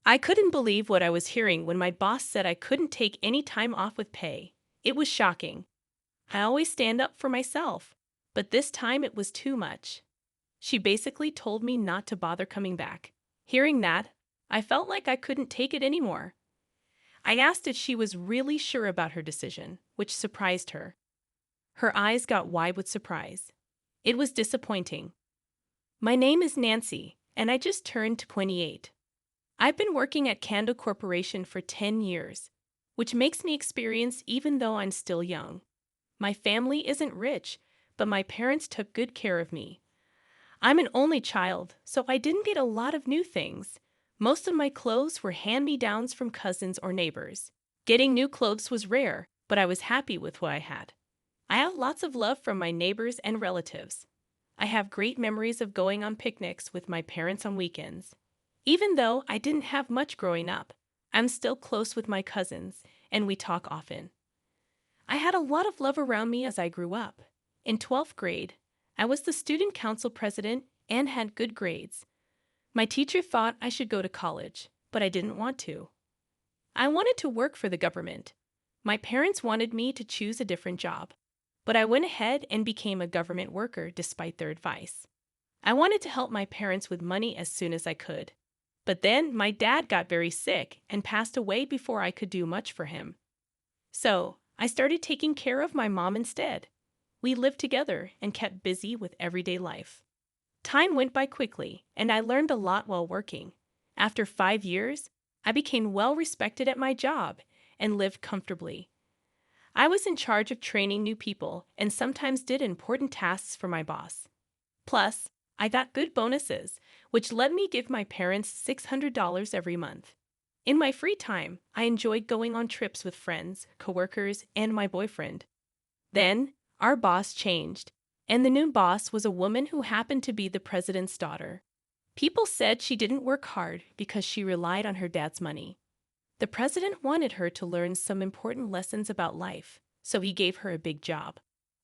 I couldn't believe what I was hearing when my boss said I couldn't take any time off with pay. It was shocking. I always stand up for myself, but this time it was too much. She basically told me not to bother coming back. Hearing that, I felt like I couldn't take it anymore. I asked if she was really sure about her decision, which surprised her. Her eyes got wide with surprise. It was disappointing. My name is Nancy, and I just turned 28. I've been working at Kando Corporation for 10 years, which makes me experienced even though I'm still young. My family isn't rich, but my parents took good care of me. I'm an only child, so I didn't get a lot of new things. Most of my clothes were hand-me-downs from cousins or neighbors. Getting new clothes was rare, but I was happy with what I had. I have lots of love from my neighbors and relatives. I have great memories of going on picnics with my parents on weekends. Even though I didn't have much growing up, I'm still close with my cousins, and we talk often. I had a lot of love around me as I grew up. In 12th grade, I was the student council president and had good grades. My teacher thought I should go to college, but I didn't want to. I wanted to work for the government. My parents wanted me to choose a different job, but I went ahead and became a government worker despite their advice. I wanted to help my parents with money as soon as I could. But then my dad got very sick and passed away before I could do much for him. So I started taking care of my mom instead. We lived together and kept busy with everyday life. Time went by quickly, and I learned a lot while working. After 5 years, I became well respected at my job and lived comfortably. I was in charge of training new people and sometimes did important tasks for my boss. Plus, I got good bonuses, which let me give my parents $600 every month. In my free time, I enjoyed going on trips with friends, coworkers, and my boyfriend. Then, our boss changed, and the new boss was a woman who happened to be the president's daughter. People said she didn't work hard because she relied on her dad's money. The president wanted her to learn some important lessons about life, so he gave her a big job.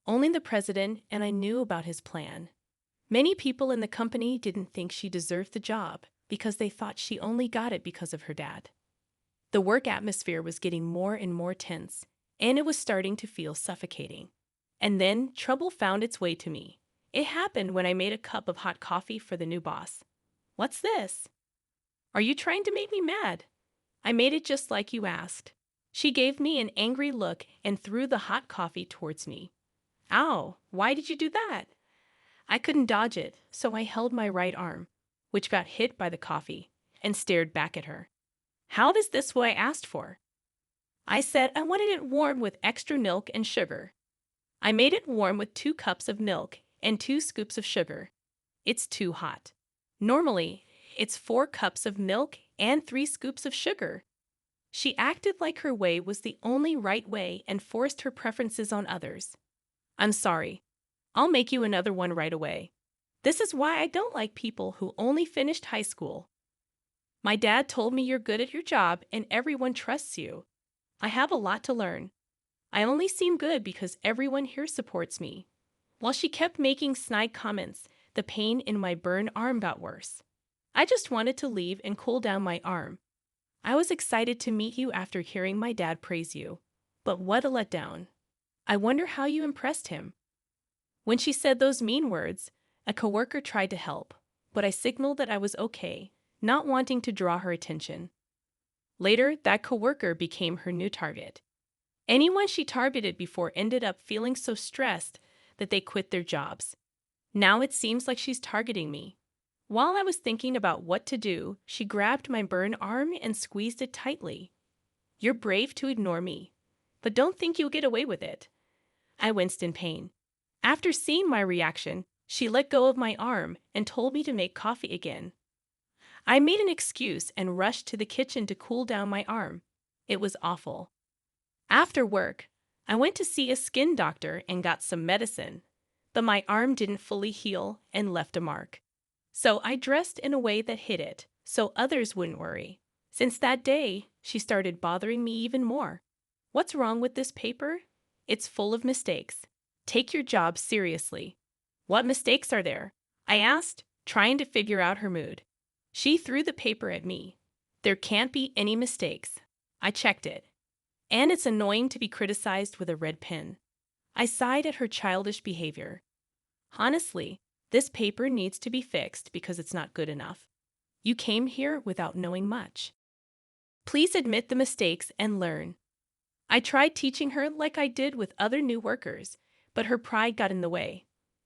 Only the president and I knew about his plan. Many people in the company didn't think she deserved the job because they thought she only got it because of her dad. The work atmosphere was getting more and more tense, and it was starting to feel suffocating. And then trouble found its way to me. It happened when I made a cup of hot coffee for the new boss. "What's this? Are you trying to make me mad?" I made it just like you asked. She gave me an angry look and threw the hot coffee towards me. "Ow, why did you do that?" I couldn't dodge it, so I held my right arm, which got hit by the coffee, and stared back at her. "How is this what I asked for?" I said I wanted it warm with extra milk and sugar. I made it warm with 2 cups of milk and 2 scoops of sugar. It's too hot. Normally, it's 4 cups of milk and 3 scoops of sugar. She acted like her way was the only right way and forced her preferences on others. "I'm sorry. I'll make you another one right away. This is why I don't like people who only finished high school. My dad told me you're good at your job and everyone trusts you. I have a lot to learn. I only seem good because everyone here supports me." While she kept making snide comments, the pain in my burned arm got worse. I just wanted to leave and cool down my arm. I was excited to meet you after hearing my dad praise you. But what a letdown. I wonder how you impressed him. When she said those mean words, a coworker tried to help, but I signaled that I was okay, not wanting to draw her attention. Later, that coworker became her new target. Anyone she targeted before ended up feeling so stressed that they quit their jobs. Now it seems like she's targeting me. While I was thinking about what to do, she grabbed my burned arm and squeezed it tightly. "You're brave to ignore me, but don't think you'll get away with it." I winced in pain. After seeing my reaction, she let go of my arm and told me to make coffee again. I made an excuse and rushed to the kitchen to cool down my arm. It was awful. After work, I went to see a skin doctor and got some medicine, but my arm didn't fully heal and left a mark. So I dressed in a way that hid it, so others wouldn't worry. Since that day, she started bothering me even more. "What's wrong with this paper? It's full of mistakes. Take your job seriously." "What mistakes are there?" I asked, trying to figure out her mood. She threw the paper at me. There can't be any mistakes. I checked it. And it's annoying to be criticized with a red pen. I sighed at her childish behavior. Honestly, this paper needs to be fixed because it's not good enough. You came here without knowing much. Please admit the mistakes and learn. I tried teaching her like I did with other new workers, but her pride got in the way.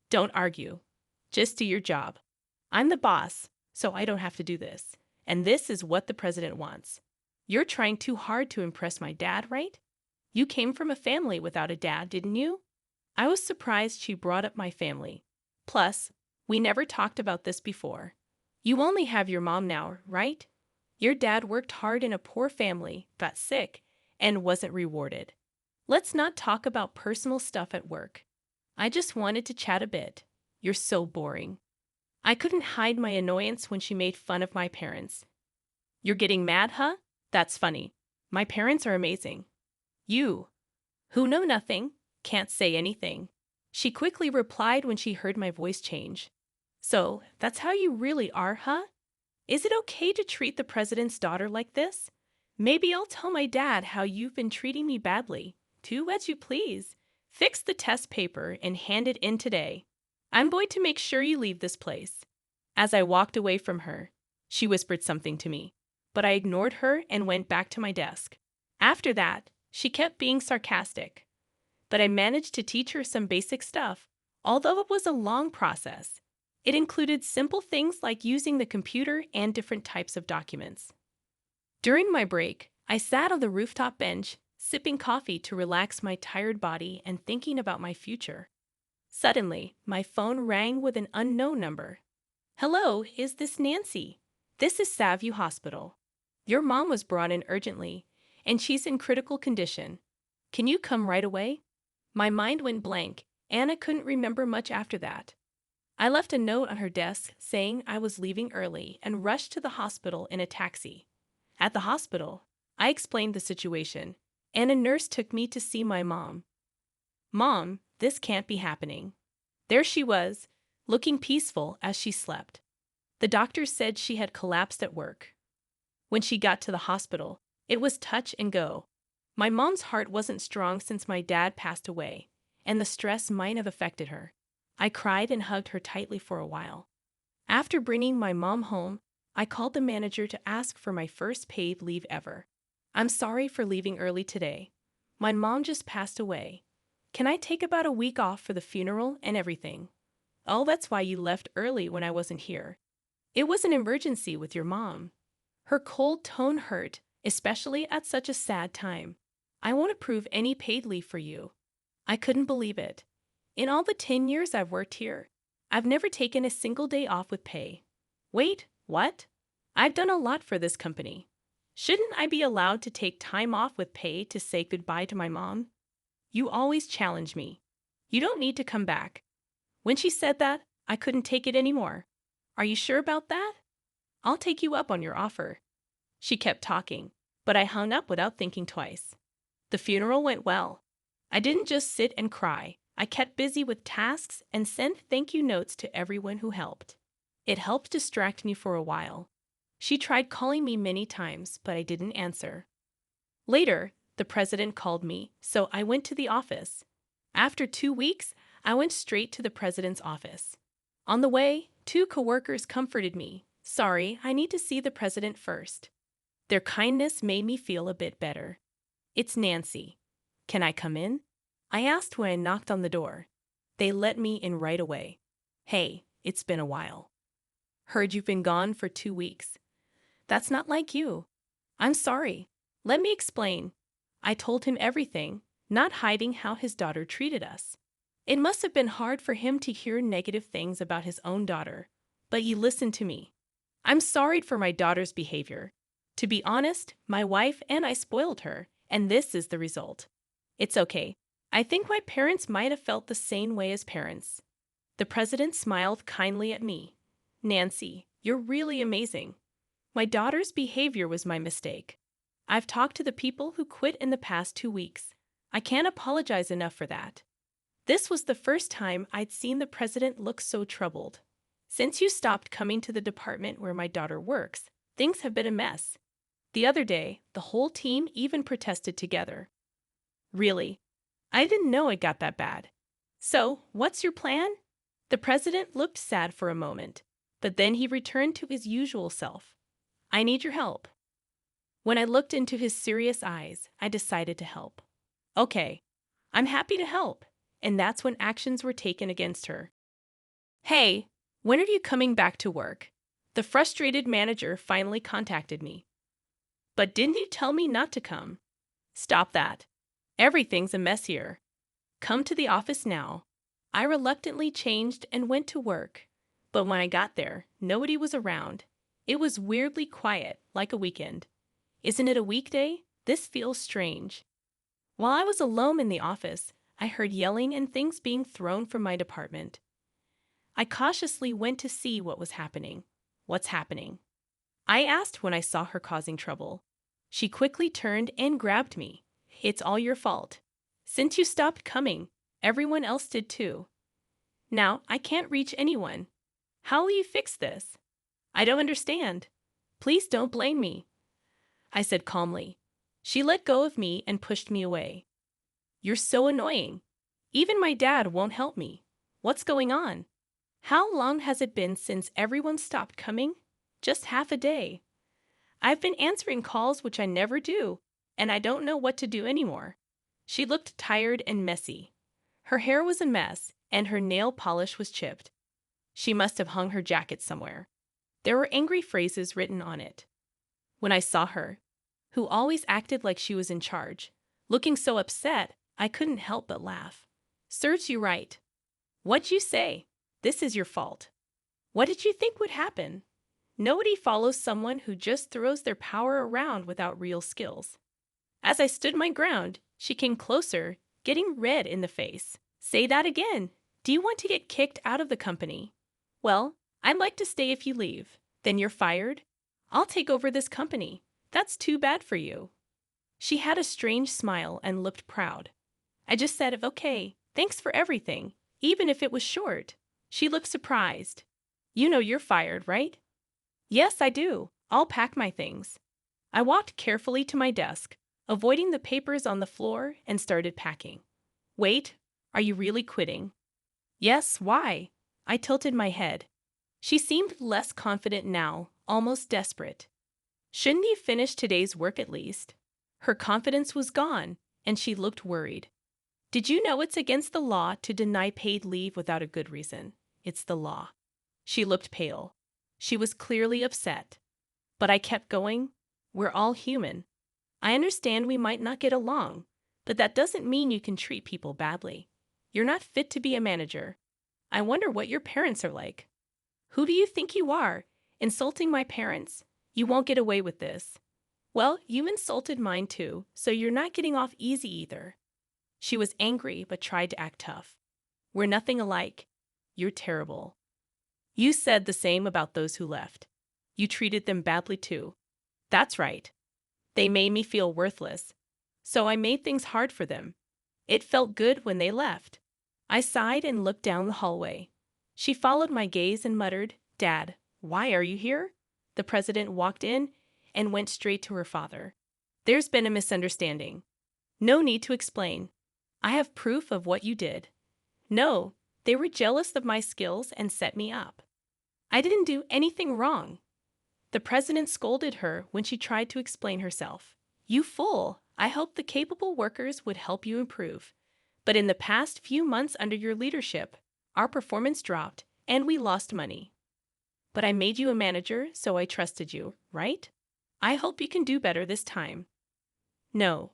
Don't argue. Just do your job. I'm the boss, so I don't have to do this. And this is what the president wants. You're trying too hard to impress my dad, right? You came from a family without a dad, didn't you? I was surprised she brought up my family. Plus, we never talked about this before. You only have your mom now, right? Your dad worked hard in a poor family, got sick, and wasn't rewarded. Let's not talk about personal stuff at work. I just wanted to chat a bit. You're so boring. I couldn't hide my annoyance when she made fun of my parents. You're getting mad, huh? That's funny. My parents are amazing. You, who know nothing, can't say anything. She quickly replied when she heard my voice change. So, that's how you really are, huh? Is it okay to treat the president's daughter like this? Maybe I'll tell my dad how you've been treating me badly. Do as you please. Fix the test paper and hand it in today. I'm going to make sure you leave this place. As I walked away from her, she whispered something to me, but I ignored her and went back to my desk. After that, she kept being sarcastic, but I managed to teach her some basic stuff, although it was a long process. It included simple things like using the computer and different types of documents. During my break, I sat on the rooftop bench, sipping coffee to relax my tired body and thinking about my future. Suddenly, my phone rang with an unknown number. Hello, is this Nancy? This is Savvy Hospital. Your mom was brought in urgently, and she's in critical condition. Can you come right away? My mind went blank, and I couldn't remember much after that. I left a note on her desk saying I was leaving early and rushed to the hospital in a taxi. At the hospital, I explained the situation, and a nurse took me to see my mom. Mom, this can't be happening. There she was, looking peaceful as she slept. The doctor said she had collapsed at work. When she got to the hospital, it was touch and go. My mom's heart wasn't strong since my dad passed away, and the stress might have affected her. I cried and hugged her tightly for a while. After bringing my mom home, I called the manager to ask for my first paid leave ever. I'm sorry for leaving early today. My mom just passed away. Can I take about a week off for the funeral and everything? Oh, that's why you left early when I wasn't here. It was an emergency with your mom. Her cold tone hurt, especially at such a sad time. I won't approve any paid leave for you. I couldn't believe it. In all the 10 years I've worked here, I've never taken a single day off with pay. Wait, what? I've done a lot for this company. Shouldn't I be allowed to take time off with pay to say goodbye to my mom? You always challenge me. You don't need to come back. When she said that, I couldn't take it anymore. Are you sure about that? I'll take you up on your offer. She kept talking, but I hung up without thinking twice. The funeral went well. I didn't just sit and cry. I kept busy with tasks and sent thank you notes to everyone who helped. It helped distract me for a while. She tried calling me many times, but I didn't answer. Later, the president called me, so I went to the office. After 2 weeks, I went straight to the president's office. On the way, 2 coworkers comforted me. Sorry, I need to see the president first. Their kindness made me feel a bit better. It's Nancy. Can I come in? I asked when I knocked on the door. They let me in right away. Hey, it's been a while. Heard you've been gone for 2 weeks. That's not like you. I'm sorry. Let me explain. I told him everything, not hiding how his daughter treated us. It must have been hard for him to hear negative things about his own daughter, but he listened to me. I'm sorry for my daughter's behavior. To be honest, my wife and I spoiled her, and this is the result. It's okay. I think my parents might have felt the same way as parents. The president smiled kindly at me. Nancy, you're really amazing. My daughter's behavior was my mistake. I've talked to the people who quit in the past 2 weeks. I can't apologize enough for that. This was the first time I'd seen the president look so troubled. Since you stopped coming to the department where my daughter works, things have been a mess. The other day, the whole team even protested together. Really? I didn't know it got that bad. So, what's your plan? The president looked sad for a moment, but then he returned to his usual self. I need your help. When I looked into his serious eyes, I decided to help. Okay, I'm happy to help. And that's when actions were taken against her. Hey, when are you coming back to work? The frustrated manager finally contacted me. But didn't you tell me not to come? Stop that. Everything's a mess here. Come to the office now. I reluctantly changed and went to work. But when I got there, nobody was around. It was weirdly quiet, like a weekend. Isn't it a weekday? This feels strange. While I was alone in the office, I heard yelling and things being thrown from my department. I cautiously went to see what was happening. What's happening? I asked when I saw her causing trouble. She quickly turned and grabbed me. It's all your fault. Since you stopped coming, everyone else did too. Now I can't reach anyone. How will you fix this? I don't understand. Please don't blame me, I said calmly. She let go of me and pushed me away. You're so annoying. Even my dad won't help me. What's going on? How long has it been since everyone stopped coming? Just half a day. I've been answering calls, which I never do, and I don't know what to do anymore. She looked tired and messy. Her hair was a mess, and her nail polish was chipped. She must have hung her jacket somewhere. There were angry phrases written on it. When I saw her, who always acted like she was in charge, looking so upset, I couldn't help but laugh. Serves you right. What'd you say? This is your fault. What did you think would happen? Nobody follows someone who just throws their power around without real skills. As I stood my ground, she came closer, getting red in the face. Say that again. Do you want to get kicked out of the company? Well, I'd like to stay if you leave. Then you're fired? I'll take over this company. That's too bad for you. She had a strange smile and looked proud. I just said, okay, thanks for everything, even if it was short. She looked surprised. You know you're fired, right? Yes, I do. I'll pack my things. I walked carefully to my desk, avoiding the papers on the floor, and started packing. Wait, are you really quitting? Yes, why? I tilted my head. She seemed less confident now, almost desperate. Shouldn't you finish today's work at least? Her confidence was gone, and she looked worried. Did you know it's against the law to deny paid leave without a good reason? It's the law. She looked pale. She was clearly upset. But I kept going. We're all human. I understand we might not get along, but that doesn't mean you can treat people badly. You're not fit to be a manager. I wonder what your parents are like. Who do you think you are? Insulting my parents? You won't get away with this. Well, you insulted mine too, so you're not getting off easy either. She was angry but tried to act tough. We're nothing alike. You're terrible. You said the same about those who left. You treated them badly too. That's right. They made me feel worthless. So I made things hard for them. It felt good when they left. I sighed and looked down the hallway. She followed my gaze and muttered, Dad, why are you here? The president walked in and went straight to her father. There's been a misunderstanding. No need to explain. I have proof of what you did. No, they were jealous of my skills and set me up. I didn't do anything wrong. The president scolded her when she tried to explain herself. You fool! I hoped the capable workers would help you improve. But in the past few months under your leadership, our performance dropped and we lost money. But I made you a manager, so I trusted you, right? I hope you can do better this time. No.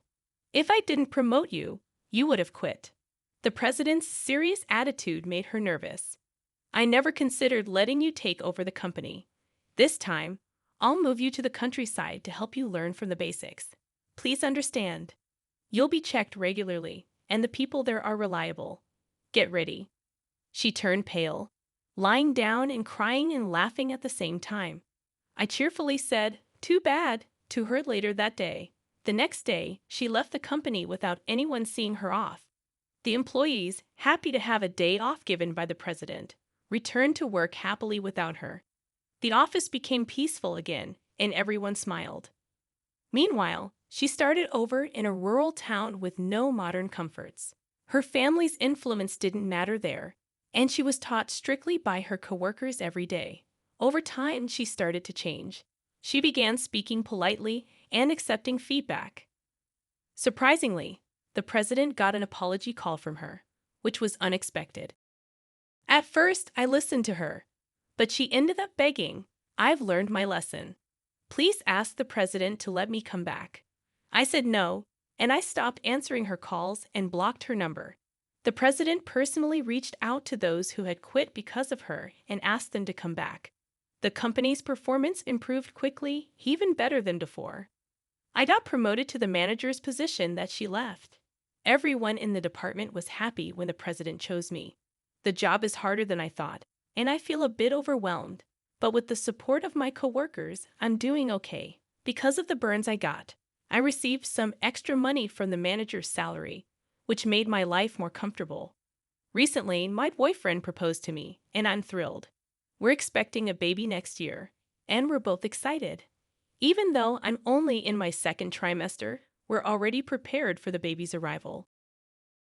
If I didn't promote you, you would have quit. The president's serious attitude made her nervous. I never considered letting you take over the company. This time, I'll move you to the countryside to help you learn from the basics. Please understand. You'll be checked regularly, and the people there are reliable. Get ready. She turned pale, lying down and crying and laughing at the same time. I cheerfully said, too bad, to her later that day. The next day, she left the company without anyone seeing her off. The employees, happy to have a day off given by the president, returned to work happily without her. The office became peaceful again, and everyone smiled. Meanwhile, she started over in a rural town with no modern comforts. Her family's influence didn't matter there, and she was taught strictly by her coworkers every day. Over time, she started to change. She began speaking politely and accepting feedback. Surprisingly, the president got an apology call from her, which was unexpected. At first, I listened to her, but she ended up begging, "I've learned my lesson. Please ask the president to let me come back." I said no, and I stopped answering her calls and blocked her number. The president personally reached out to those who had quit because of her and asked them to come back. The company's performance improved quickly, even better than before. I got promoted to the manager's position that she left. Everyone in the department was happy when the president chose me. The job is harder than I thought, and I feel a bit overwhelmed. But with the support of my coworkers, I'm doing okay. Because of the burns I got, I received some extra money from the manager's salary, which made my life more comfortable. Recently, my boyfriend proposed to me, and I'm thrilled. We're expecting a baby next year, and we're both excited. Even though I'm only in my second trimester, we're already prepared for the baby's arrival.